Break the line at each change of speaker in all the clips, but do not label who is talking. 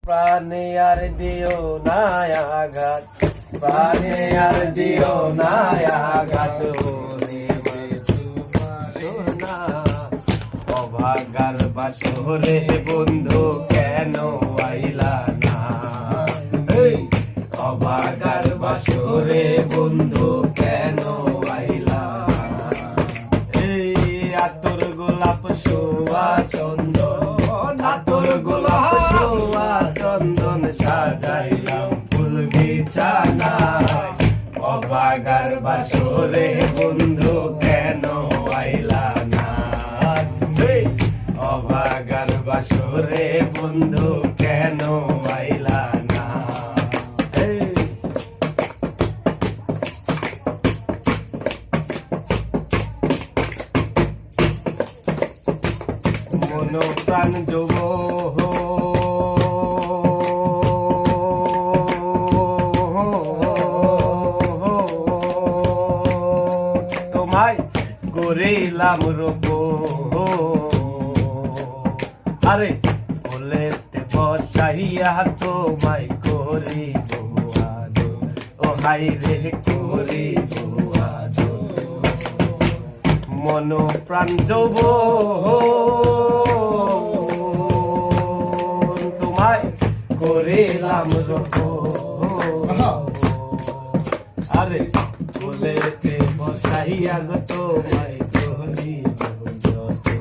প্রাণে আর দিও না আঘাত, প্রাণে আর দিও না আঘাত, সোনা অভাগার বাসরে বন্ধু কেন আইলা না, অভাগার বাসরে বন্ধু কেন আইলা না, এই আতর গোলাপ শোভা চন্দন, আতর গোলাপ শোভা চন্দন সাজাইলাম ফুল বিছানায়, অভাগার বাসরে বন্ধু কেন আইলা না, অভাগার বাসরে বন্ধু কেন আইলা না। মন প্রাণ যুব তোমায় করিলাম রূপ, আরে বলেতে বসাইয়া তোমায় করিব আদর, ও হাই রে করিব আদর, মন প্রাণ যুব তোমায় করিলাম রূপ, আরে বলেতে বসাইয়া গো তোমায় করিব যতন,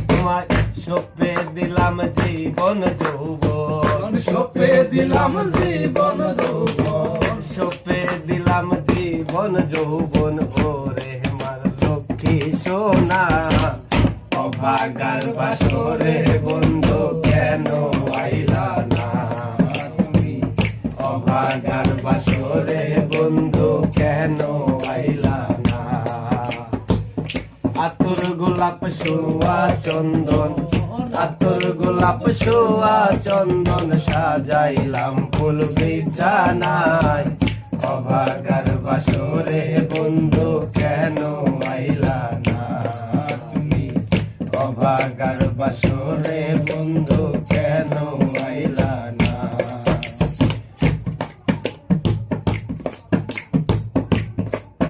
তোমায় সপে দিলাম জীবন যৌবন,
সপে দিলাম জীবন যৌবন,
সপে দিলাম জীবন যৌবন, ওরে আমার লক্ষ্মী সোনা, অভাগার বাসরে বন্ধু কেন আইলা না, অভাগার বাসরে বন্ধু কেন আইলা না, আতর গোলাপ শোভা চন্দন, আতর গোলাপ শোভা চন্দন সাজাইলাম ফুল বিছানায়, অভাগার বাসরে বন্ধু কেন আইলা না, অভাগার বাসরে বন্ধু কেন আইলা